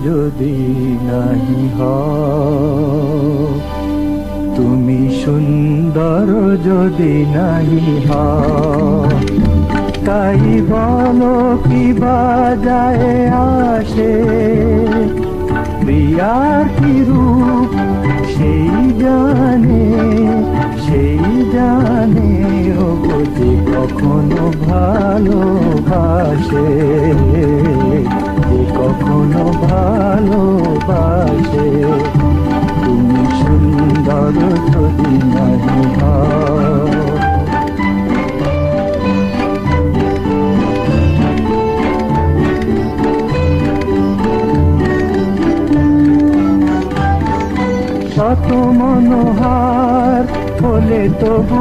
যদি নাহি হও, তুমি সুন্দর যদি নাহি হও, তাই বলো কি বাজায় আসে, প্রিয়ার কি রূপ সেই জানে, সেই জানে ও যে কখনো ভালোবাসে, যে কখনো ভালোবাসে। তুমি সুন্দর যদি নাহি হও। শত মনোহার হলে তবু